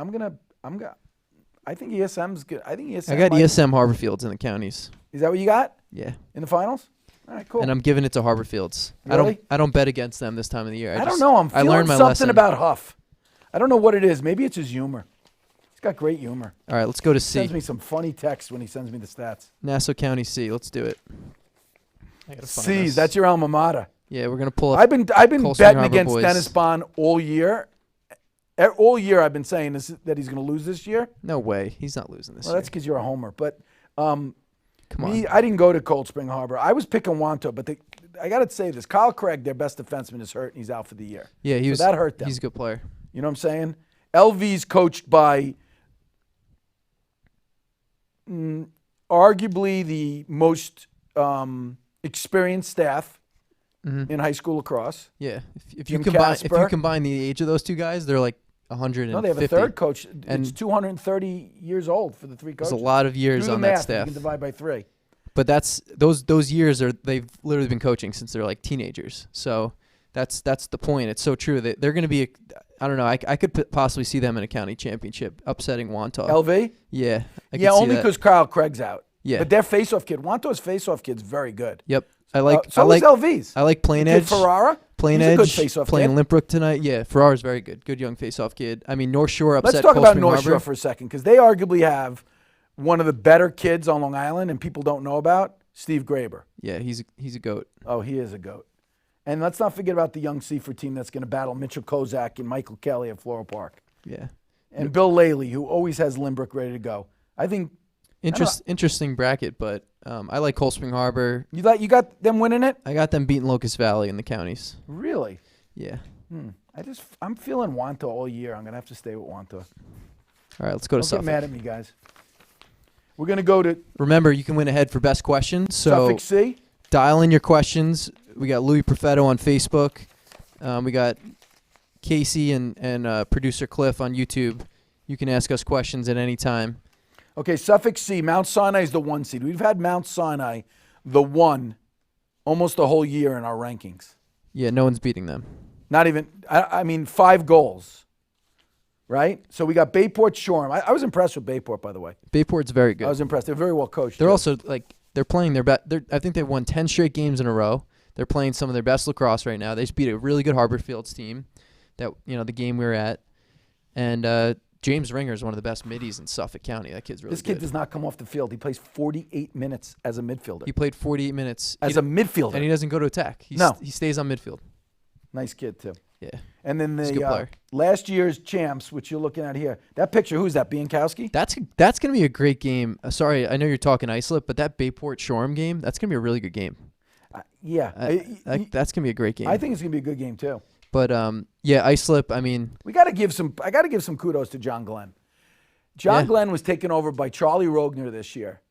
I think ESM's good. I think ESM. I got ESM Harborfields in the counties. Is that what you got? Yeah. In the finals? All right, cool. And I'm giving it to Harborfields. Really? I don't bet against them this time of the year. I don't know. I'm feeling learned my something lesson. about Huff. I don't know what it is. Maybe it's his humor. He's got great humor. All right, let's go to He C. sends me some funny texts when he sends me the stats. Nassau County C. Let's do it. I gotta find C's, this. that's your alma mater. Yeah, we're gonna pull up. I've been Cold Spring betting Harbor against boys. Dennis Bond all year. All year I've been saying that he's going to lose this year. No way, he's not losing this Well, year. that's because you're a homer. But Come on. I didn't go to Cold Spring Harbor. I was picking Wanto, but I got to say this. Kyle Craig, their best defenseman, is hurt, and he's out for the year. Yeah, So that hurt them. He's a good player. You know what I'm saying? LV's coached by arguably the most experienced staff in high school lacrosse. Yeah, if Jim you Casper. combine the age of those two guys, they're like 150. No, they have a third coach. And it's 230 years old for the three coaches. There's a lot of years Do the on math, that staff. You can divide by 3. But that's those years they've literally been coaching since they're like teenagers. So that's the point. It's so true that they're going to be. I don't know. I could possibly see them in a county championship, upsetting Wantagh. LV? Yeah. I Yeah, could see only that. because Kyle Craig's out. Yeah. But their face-off kid, Wantaugh's face-off kid's very good. Yep. I like. So I like is LV's. I like Plain The kid Edge. Ferrara. Plain He's Edge a good face-off playing kid. Limpbrook tonight. Yeah, Ferrara's very good. Good young face-off kid. I mean, North Shore upset Let's talk Cold about Spring North Harbor. Shore for a second, because they arguably have one of the better kids on Long Island, and people don't know about Steve Graber. Yeah, he's a goat. Oh, he is a goat. And let's not forget about the young Seaford team that's going to battle Mitchell Kozak and Michael Kelly at Floral Park. Yeah. And Bill Laley, who always has Limbrook ready to go. I think Interesting bracket, but I like Cold Spring Harbor. you got them winning it. I got them beating Locust Valley in the counties. Really? Yeah. I'm feeling Wantagh all year. I'm gonna have to stay with Wantagh. All right, let's go to Don't Suffolk. get mad at me, guys. We're gonna go to Remember, you can win ahead for best questions. So Suffolk C. dial in your questions. We got Louis Perfetto on Facebook. We got Casey and producer Cliff on YouTube. You can ask us questions at any time. Okay, Suffolk C. Mount Sinai is the 1 seed. We've had Mount Sinai the 1 almost the whole year in our rankings. Yeah, no one's beating them. Not even, I mean, 5 goals, right? So we got Bayport Shoreham. I was impressed with Bayport, by the way. Bayport's very good. I was impressed. They're very well coached. They're too. also they're playing their best. I think they've won 10 straight games in a row. They're playing some of their best lacrosse right now. They just beat a really good Harborfields team, that the game we were at, and James Ringer is one of the best middies in Suffolk County. That kid's really This kid good. does not come off the field. He plays 48 minutes as a midfielder. He played 48 minutes As a midfielder. and he doesn't go to attack. He stays on midfield. Nice kid, too. Yeah. And then He's a good the player. last year's champs, which you're looking at here. That picture, who's that, Biankowski? That's going to be a great game. Sorry, I know you're talking Islip, but that Bayport Shoreham game, that's going to be a really good game. Yeah. That's going to be a great game. I think it's going to be a good game, too. But, yeah, Islip, I mean, I got to give some kudos to John Glenn. John Glenn was taken over by Charlie Rogner this year.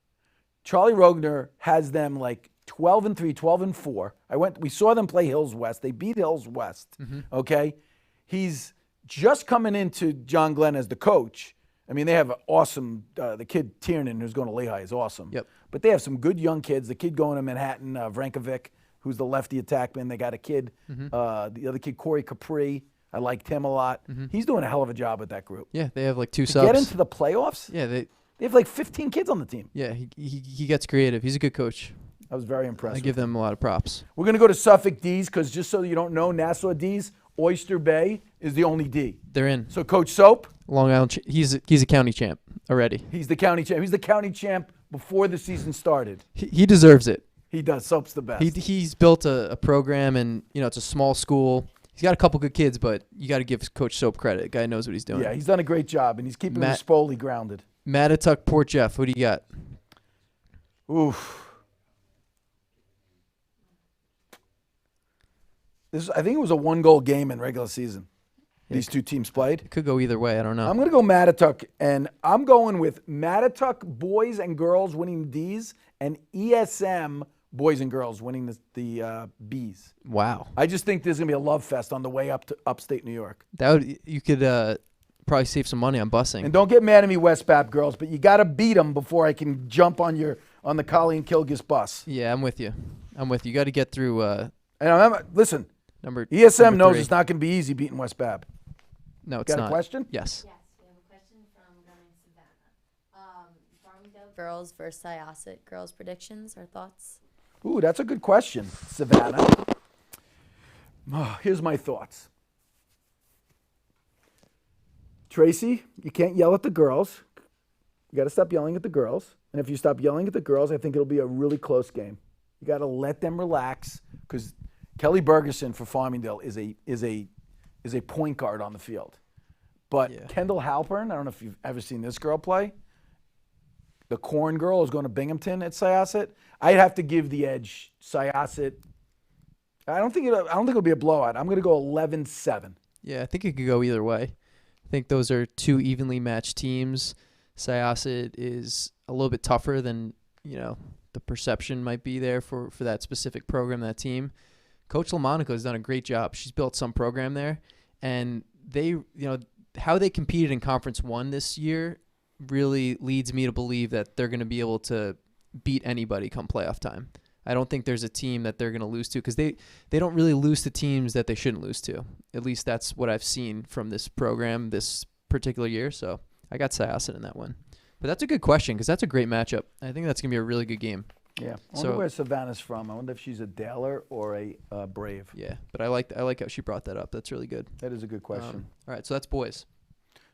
Charlie Rogner has them like 12-3, 12-4. We saw them play Hills West. They beat Hills West. Okay, he's just coming into John Glenn as the coach. I mean, they have an awesome. The kid Tiernan, who's going to Lehigh, is awesome. Yep. But they have some good young kids. The kid going to Manhattan, Vrankovic, who's the lefty attackman. They got a kid, the other kid Corey Capri. I liked him a lot. He's doing a hell of a job with that group. yeah, they have like 2 To subs. get into the playoffs, Yeah, they have like 15 kids on the team. yeah, he gets creative. He's a good coach. I was very impressed. I give them a lot of props. We're going to go to Suffolk D's because just so you don't know, Nassau D's, Oyster Bay is the only D. They're in. So Coach Soap, Long Island, he's a county champ already. he's the county champ. He's the county champ before the season started. He deserves it. He does. Soap's the best. He's built a program, and it's a small school. He's got a couple good kids, but you got to give Coach Soap credit. The guy knows what he's doing. Yeah, he's done a great job, and he's keeping Spoli grounded. Mattatuck, Port Jeff. Who do you got? Oof. I think it was a 1-goal game in regular season. These two teams played. It could go either way. I don't know. I'm going to go Mattatuck, and I'm going with Mattatuck boys and girls winning D's and ESM boys and girls winning the B's. Wow. I just think there's going to be a love fest on the way up to upstate New York. You could probably save some money on busing. And don't get mad at me, West Bap girls, but you got to beat them before I can jump on the Colleen Kilgis bus. Yeah, I'm with you. You got to get through. Listen, number ESM knows 3. it's not going to be easy beating West Bap. No, it's got not. a question? Yes. Yes, we have a question from Running Savannah. Farmingdale girls versus Syosset girls predictions or thoughts? Ooh, that's a good question, Savannah. Here's my thoughts. Tracy, you can't yell at the girls. You got to stop yelling at the girls. And if you stop yelling at the girls, I think it'll be a really close game. You got to let them relax because Kelly Bergerson for Farmingdale is a point guard on the field. But Kendall Halpern, I don't know if you've ever seen this girl play. The corn girl is going to Binghamton at Syosset. I'd have to give the edge Syosset. I don't think it'll be a blowout. I'm going to go 11-7. Yeah, I think it could go either way. I think those are two evenly matched teams. Syosset is a little bit tougher than, the perception might be there for that specific program, that team. Coach LaMonaco has done a great job. She's built some program there, and they, how they competed in Conference 1 this year really leads me to believe that they're going to be able to beat anybody come playoff time. I don't think there's a team that they're going to lose to because they don't really lose to teams that they shouldn't lose to. At least that's what I've seen from this program this particular year. So I got Syosset in that one. But that's a good question because that's a great matchup. I think that's going to be a really good game. Yeah. I wonder where Savannah's from. I wonder if she's a Daler or a Brave. Yeah, but I like how she brought that up. That's really good. That is a good question. All right, so that's boys.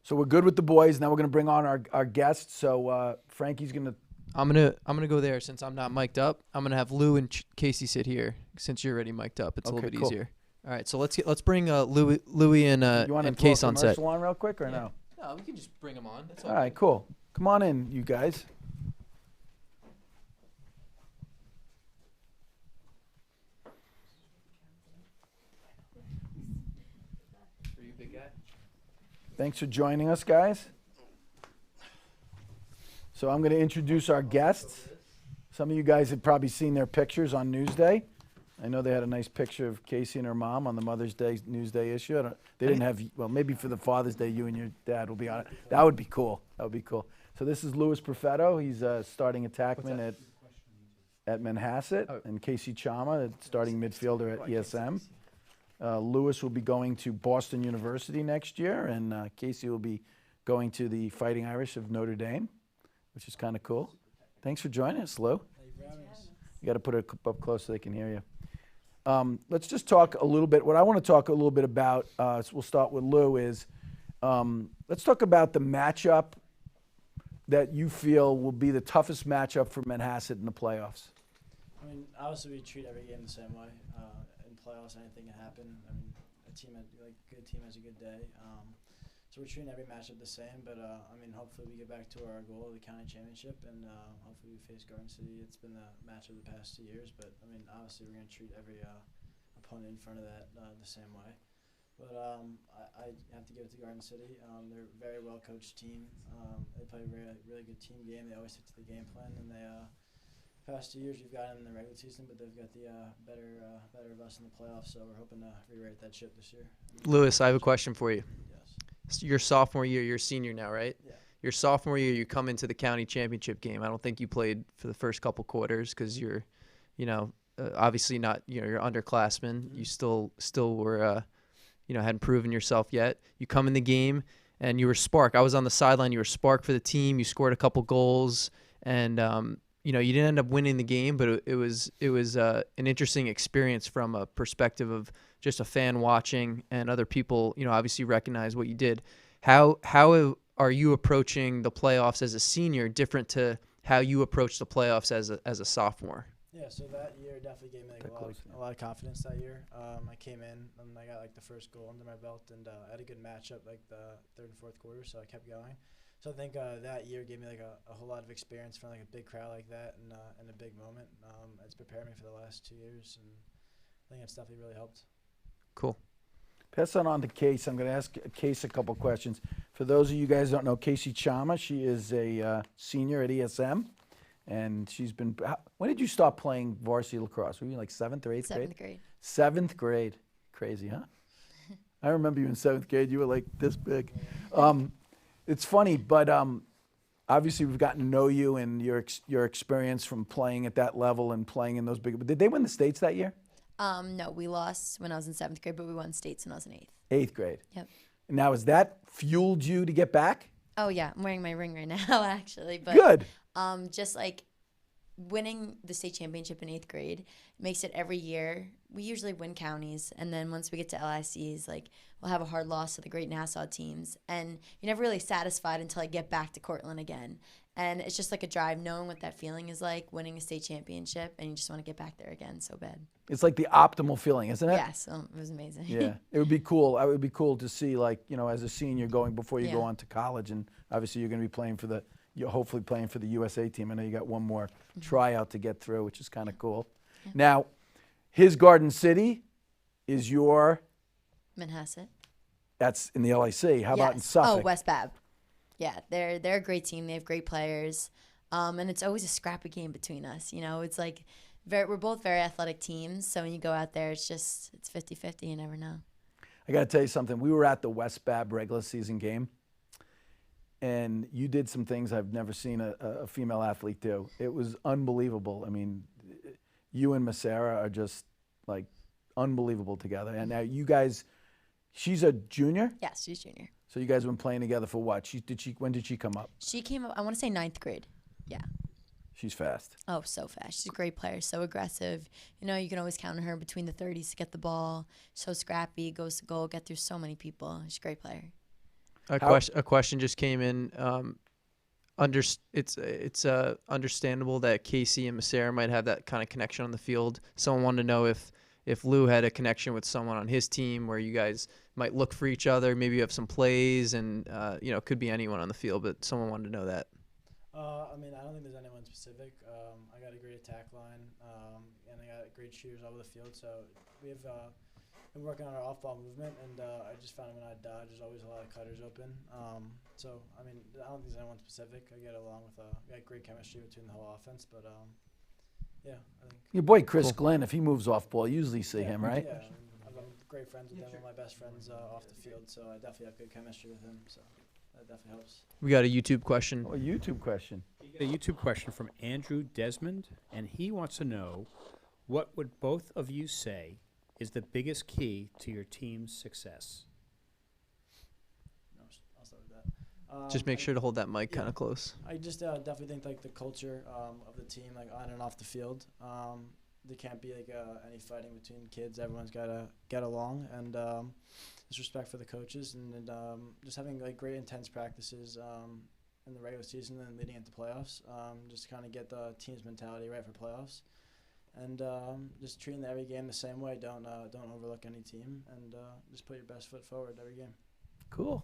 So we're good with the boys. Now we're going to bring on our guests. So Frankie's going to. I'm gonna go there since I'm not mic'd up. I'm gonna have Lou and Casey sit here since you're already mic'd up. It's a little bit easier. All right, so let's bring Louie and Case on set. You want to real quick or no? No, we can just bring them on. That's all right, cool. Come on in, you guys. For you, big guy. Thanks for joining us, guys. So I'm going to introduce our guests. Some of you guys have probably seen their pictures on Newsday. I know they had a nice picture of Casey and her mom on the Mother's Day Newsday issue. They didn't have, well, maybe for the Father's Day, you and your dad will be on it. That would be cool. That would be cool. So this is Louis Perfetto. He's starting attackman at Manhasset, and Casey Chama, starting midfielder at ESM. Louis will be going to Boston University next year, and Casey will be going to the Fighting Irish of Notre Dame, which is kind of cool. Thanks for joining us, Lou. You got to put it up close so they can hear you. Let's just talk a little bit. What I want to talk a little bit about, we'll start with Lou, is let's talk about the matchup that you feel will be the toughest matchup for Manhasset in the playoffs. I mean, obviously we treat every game the same way. In playoffs, anything can happen. I mean, a good team has a good day. So we're treating every matchup the same, but I mean, hopefully we get back to our goal of the county championship, and hopefully we face Garden City. It's been the match of the past 2 years, but I mean, obviously we're going to treat every opponent in front of that the same way. But I have to give it to Garden City. They're a very well coached team. They play a really good team game. They always stick to the game plan, and they past 2 years we've gotten in the regular season, but they've got the better of us in the playoffs. So we're hoping to rewrite that ship this year. Lewis, I have a question for you. Yes. Your sophomore year, you're a senior now, right? Yeah. Your sophomore year, you come into the county championship game. I don't think you played for the first couple quarters because you're, obviously not. You're underclassmen. Mm-hmm. You still were, hadn't proven yourself yet. You come in the game and you were spark. I was on the sideline. You were spark for the team. You scored a couple goals, and you didn't end up winning the game, but it was an interesting experience from a perspective of just a fan watching, and other people, obviously recognize what you did. How are you approaching the playoffs as a senior different to how you approached the playoffs as a sophomore? Yeah, so that year definitely gave me a lot of confidence that year. I came in and I got the first goal under my belt, and I had a good matchup the third and fourth quarter, so I kept going. So I think that year gave me a whole lot of experience from a big crowd like that and a big moment. It's prepared me for the last 2 years, and I think it's definitely really helped. Cool. Pass that on to Case. I'm going to ask Case a couple questions. For those of you guys who don't know, Casey Chama, she is a senior at ESM, and she's been. When did you stop playing varsity lacrosse? Were you 7th or 8th grade? 7th grade. 7th grade. Crazy, huh? I remember you in 7th grade. You were this big. It's funny, but obviously we've gotten to know you and your experience from playing at that level and playing in those big. But did they win the states that year? No, we lost when I was in 7th grade, but we won states when I was in 8th. 8th grade. Yep. Now, has that fueled you to get back? Oh yeah, I'm wearing my ring right now, actually. But good. Just winning the state championship in 8th grade makes it every year. We usually win counties, and then once we get to LICs, we'll have a hard loss to the great Nassau teams, and you're never really satisfied until I get back to Cortland again. And it's just like a drive, knowing what that feeling is like, winning a state championship, and you just want to get back there again so bad. It's like the optimal feeling, isn't it? Yes, it was amazing. Yeah, it would be cool. It would be cool to see, like, as a senior going before you go Yeah. on to college, and obviously you're going to be playing for you're hopefully playing for the USA team. I know you got one more tryout to get through, which is kind of cool. Yeah. Now, his Garden City is your. Manhasset. That's in the LIC. How about in Suffolk? Oh, West Bab. Yeah, they're a great team. They have great players, and it's always a scrappy game between us. It's like we're both very athletic teams. So when you go out there, it's 50-50. You never know. I got to tell you something. We were at the West Bab regular season game, and you did some things I've never seen a female athlete do. It was unbelievable. I mean, you and Massara are just like unbelievable together. And now you guys, she's a junior? Yes, she's junior. So you guys have been playing together for what? When did she come up? She came up, I want to say 9th grade. Yeah. She's fast. Oh, so fast. She's a great player, so aggressive. You can always count on her between the 30s to get the ball. So scrappy, goes to goal, get through so many people. She's a great player. A question just came in. It's understandable that Casey and Massara might have that kind of connection on the field. Someone wanted to know if Lou had a connection with someone on his team where you guys might look for each other. Maybe you have some plays, and it could be anyone on the field, but someone wanted to know that. I don't think there's anyone specific. I got a great attack line, and I got great shooters all over the field. So we have been working on our off-ball movement, and I just found when I dodge, there's always a lot of cutters open. I don't think there's anyone specific. I get along with we got great chemistry between the whole offense, but yeah, I think. Your boy Chris Glenn, if he moves off ball, you usually see him, right? Yeah, I'm great friends with him. One of my best friends off the field, so I definitely have good chemistry with him. So that definitely helps. We got a YouTube question. Oh, a YouTube question. A YouTube question from Andrew Desmond, and he wants to know, what would both of you say is the biggest key to your team's success? I'll start with that. Just make sure to hold that mic kind of close. I just definitely think like the culture of the team, like on and off the field. There can't be like any fighting between kids. Everyone's got to get along, and just respect for the coaches, and just having like great intense practices in the regular season and leading into playoffs. Just kind of get the team's mentality right for playoffs, and just treating every game the same way. Don't overlook any team, and just put your best foot forward every game. Cool.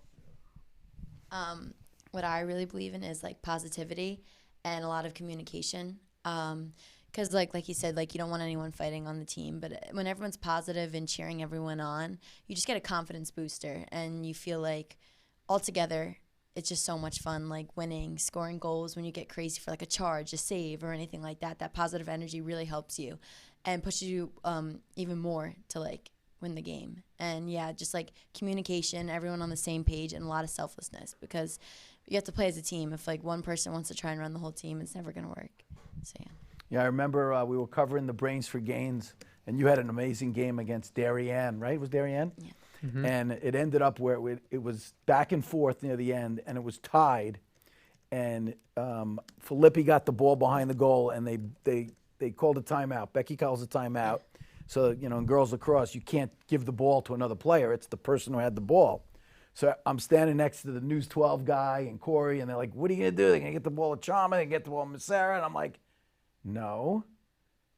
What I really believe in is like positivity and a lot of communication. Because like you said, like you don't want anyone fighting on the team, but when everyone's positive and cheering everyone on, you just get a confidence booster, and you feel like all together it's just so much fun, like winning, scoring goals when you get crazy for like a charge, a save, or anything like that. That positive energy really helps you and pushes you even more to like win the game. And yeah, just like communication, everyone on the same page, and a lot of selflessness, because you have to play as a team. If like one person wants to try and run the whole team, it's never going to work. So yeah. Yeah, I remember we were covering the Brains for Gains, and you had an amazing game against Darien, right? It was Darien? Yeah. Mm-hmm. And it ended up where it was back and forth near the end, and it was tied. And Filippi got the ball behind the goal, and they called a timeout. Becky calls a timeout. So, in girls lacrosse, you can't give the ball to another player. It's the person who had the ball. So I'm standing next to the News 12 guy and Corey, and they're like, what are you going to do? They're going to get the ball to Chama, they get the ball to Massara. And I'm like, no,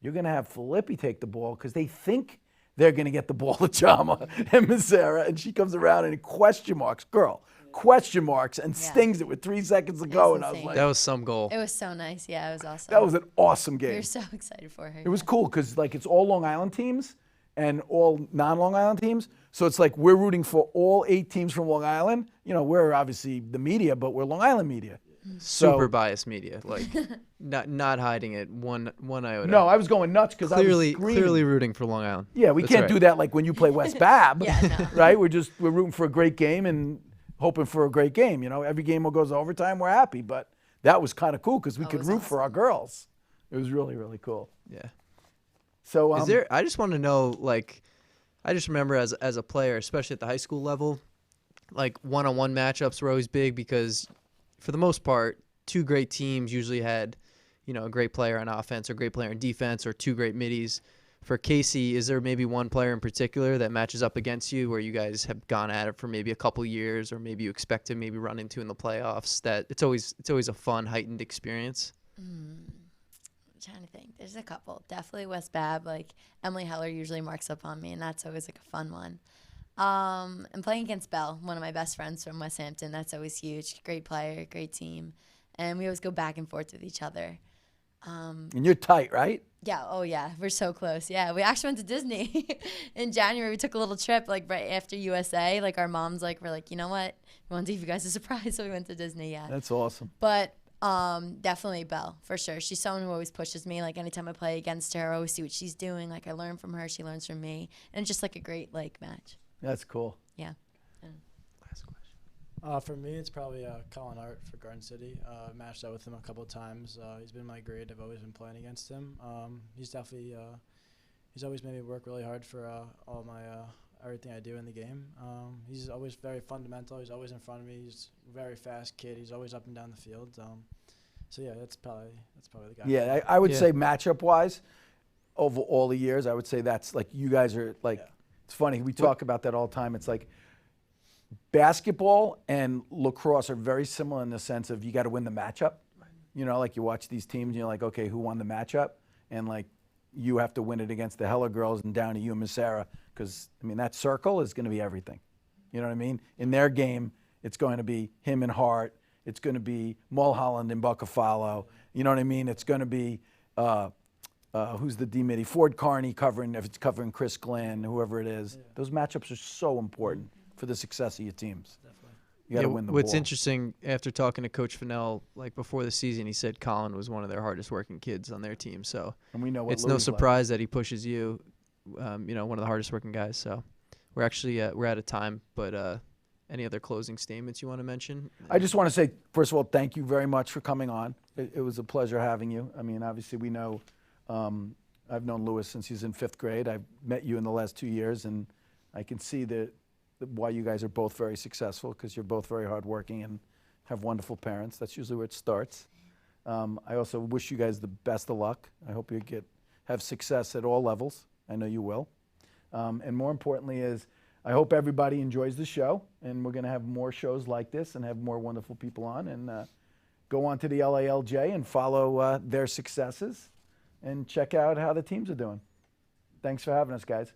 you're going to have Filippi take the ball because they think they're going to get the ball to Chama and Massara. And she comes around and question marks, and stings it with 3 seconds to go. And I was like, that was some goal. It was so nice. Yeah, it was awesome. That was an awesome game. We were so excited for her. It was cool because like it's all Long Island teams and all non-Long Island teams. So it's like we're rooting for all 8 teams from Long Island. We're obviously the media, but we're Long Island media. Super biased media, like not hiding it one iota. No, I was going nuts because I was clearly rooting for Long Island. Yeah, we can't do that like when you play West Bab, no. right? We're rooting for a great game and hoping for a great game. Every game will goes to overtime, we're happy. But that was kind of cool because we could root for our girls. It was really, really cool. Yeah. So I just want to know, like, I just remember as a player, especially at the high school level, like one-on-one matchups were always big because, for the most part, 2 great teams usually had, a great player on offense or great player in defense or 2 great middies. for Casey, is there maybe one player in particular that matches up against you where you guys have gone at it for maybe a couple years, or maybe you expect to maybe run into in the playoffs, that it's always a fun, heightened experience? I'm trying to think. There's a couple. Definitely West Bab. Like Emily Heller usually marks up on me, and that's always like a fun one. I'm playing against Belle, one of my best friends from West Hampton. That's always huge. Great player, great team, and we always go back and forth with each other. And you're tight, right? Yeah. Oh, yeah. We're so close. Yeah. We actually went to Disney in January. We took a little trip, like right after USA. Like our moms, like, were like, you know what? We want to give you guys a surprise. So we went to Disney. Yeah. That's awesome. But definitely Belle, for sure. She's someone who always pushes me. Like anytime I play against her, I always see what she's doing. Like I learn from her. She learns from me. And it's just like a great like match. That's cool. Yeah. Last question. For me, it's probably Colin Hart for Garden City. Matched up with him a couple of times. He's been my grade. I've always been playing against him. He's definitely he's always made me work really hard for all my everything I do in the game. He's always very fundamental. He's always in front of me. He's a very fast kid. He's always up and down the field. So yeah, that's probably the guy. Yeah, I would say matchup wise, over all the years, I would say that's like you guys are like. Yeah. It's funny, we talk about that all the time. It's like basketball and lacrosse are very similar in the sense of you got to win the matchup. You know, like you watch these teams and you're like, okay, who won the matchup? And like you have to win it against the Heller girls and down to you and Miss Sarah, because I mean that circle is going to be everything. You know what I mean? In their game, it's going to be him and Hart. It's going to be Mulholland and Buckafalo. You know what I mean? It's going to be who's the D-Mitty? Ford Carney covering, if it's covering Chris Glenn, whoever it is. Yeah. Those matchups are so important for the success of your teams. Definitely. You got to win the What's ball. Interesting, after talking to Coach Fennell, like before the season, he said Colin was one of their hardest working kids on their team. So and we know what it's Louis no surprise that he pushes you, you know, one of the hardest working guys. So we're actually we're out of time, but any other closing statements you want to mention? I just want to say, first of all, thank you very much for coming on. It was a pleasure having you. I mean, obviously we know I've known Louis since he's in 5th grade. I've met you in the last 2 years, and I can see why you guys are both very successful, because you're both very hardworking and have wonderful parents. That's usually where it starts. I also wish you guys the best of luck. I hope you have success at all levels. I know you will. And more importantly is, I hope everybody enjoys the show, and we're going to have more shows like this and have more wonderful people on. And go on to the LALJ and follow their successes and check out how the teams are doing. Thanks for having us, guys.